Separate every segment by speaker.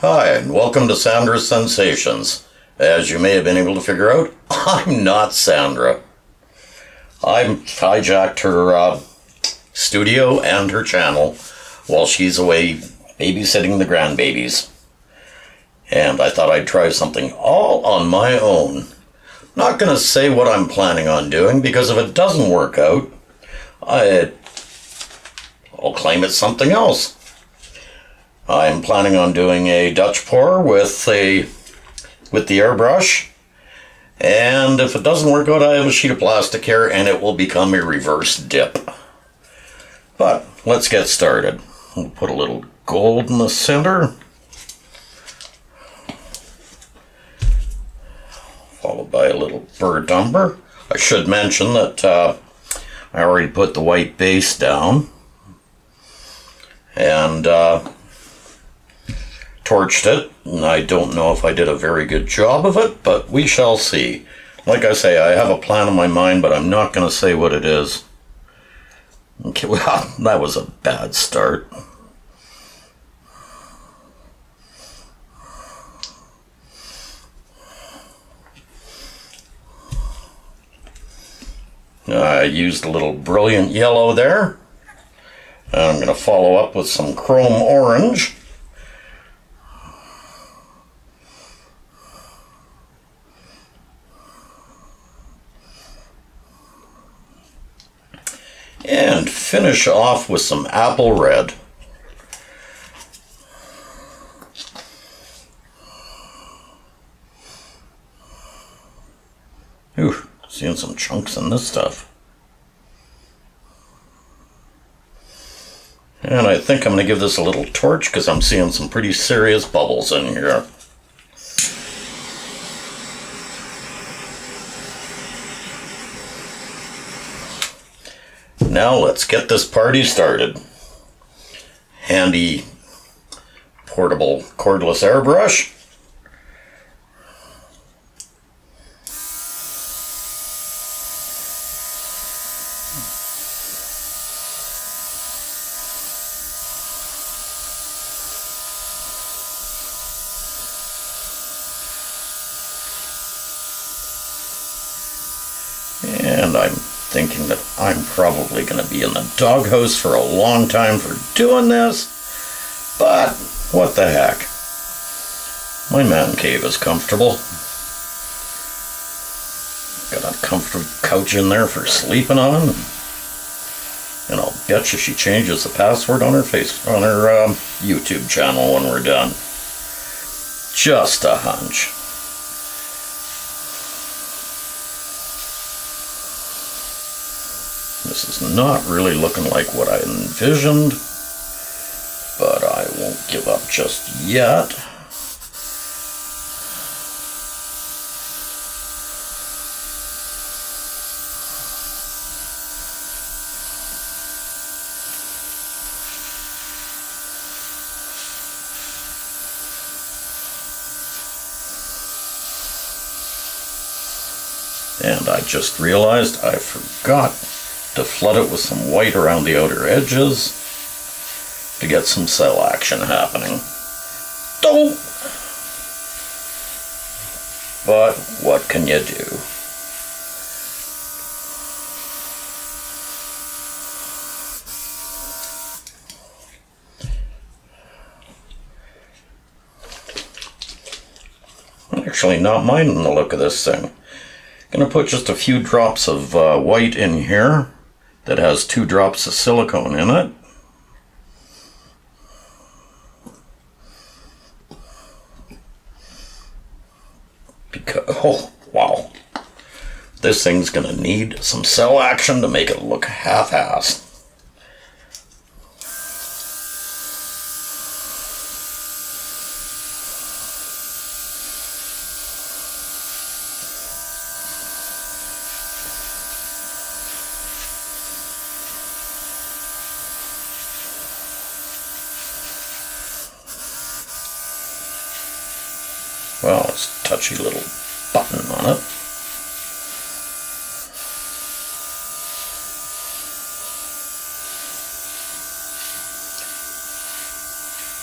Speaker 1: Hi, and welcome to Sandra's Sensations. As you may have been able to figure out, I'm not Sandra. I've hijacked her studio and her channel while she's away babysitting the grandbabies. And I thought I'd try something all on my own. Not going to say what I'm planning on doing, because if it doesn't work out, I'll claim it's something else. I'm planning on doing a Dutch pour with the airbrush, and if it doesn't work out, I have a sheet of plastic here and it will become a reverse dip. But let's get started. We'll put a little gold in the center, followed by a little burnt umber. I should mention that I already put the white base down and torched it, and I don't know if I did a very good job of it, but we shall see. Like I say, I have a plan in my mind, but I'm not going to say what it is. Okay, well, that was a bad start. I used a little brilliant yellow there. I'm going to follow up with some chrome orange. And finish off with some apple red. Ooh, seeing some chunks in this stuff. And I think I'm going to give this a little torch because I'm seeing some pretty serious bubbles in here. Now let's get this party started. Handy portable cordless airbrush. And I'm thinking that I'm probably going to be in the doghouse for a long time for doing this, but what the heck. My man cave is comfortable. Got a comfortable couch in there for sleeping on, and I'll bet you she changes the password on her YouTube channel when we're done. Just a hunch. This is not really looking like what I envisioned, but I won't give up just yet. And I just realized I forgot to flood it with some white around the outer edges to get some cell action happening. Don't! But what can you do? I'm actually not minding the look of this thing. Gonna put just a few drops of white in here that has 2 drops of silicone in it. Because, oh, wow. This thing's gonna need some cell action to make it look half-assed. Well, it's a touchy little button on it.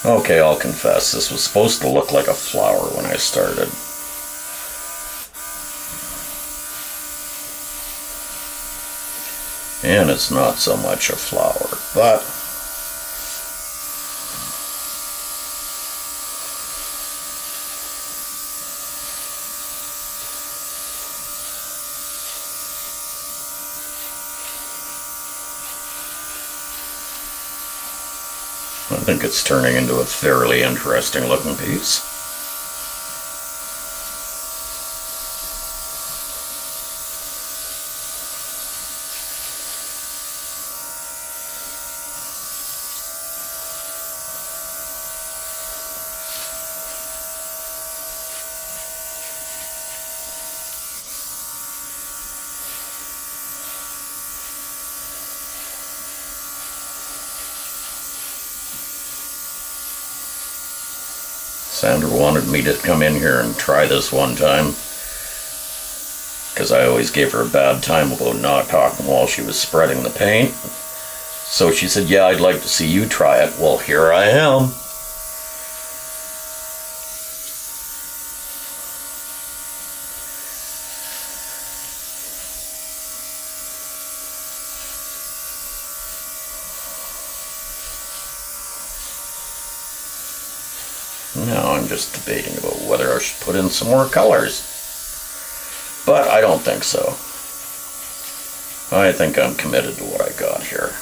Speaker 1: Okay, I'll confess, this was supposed to look like a flower when I started. And it's not so much a flower, but I think it's turning into a fairly interesting looking piece. Sandra wanted me to come in here and try this one time because I always gave her a bad time about not talking while she was spreading the paint. So she said, yeah, I'd like to see you try it. Well, here I am. Now I'm just debating about whether I should put in some more colors. But I don't think so. I think I'm committed to what I got here.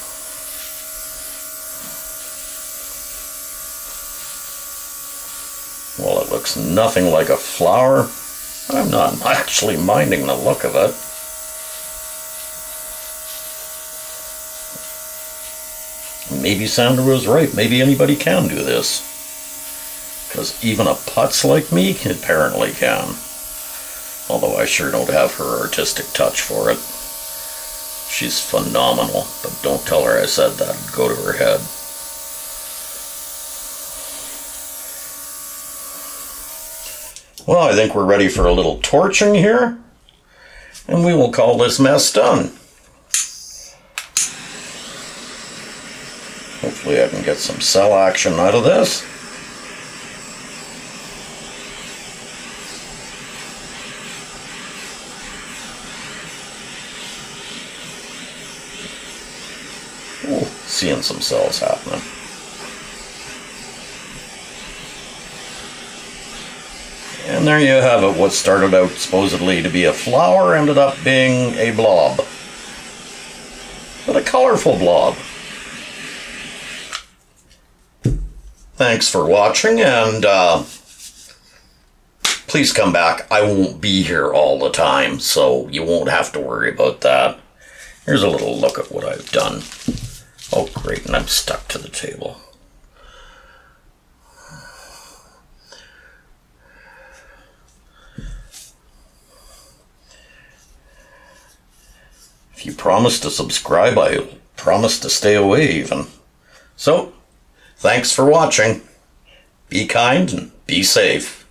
Speaker 1: Well, it looks nothing like a flower. I'm not actually minding the look of it. Maybe Sandra was right. Maybe anybody can do this. Because even a putz like me apparently can. Although I sure don't have her artistic touch for it. She's phenomenal, but don't tell her I said that. It'd go to her head. Well, I think we're ready for a little torching here. And we will call this mess done. Hopefully I can get some cell action out of this. Ooh, seeing some cells happening. And there you have it. What started out supposedly to be a flower ended up being a blob. But a colorful blob. Thanks for watching, and please come back. I won't be here all the time, so you won't have to worry about that. Here's a little look at what I've done. Oh, great, and I'm stuck to the table. If you promise to subscribe, I promise to stay away even. So, thanks for watching. Be kind and be safe.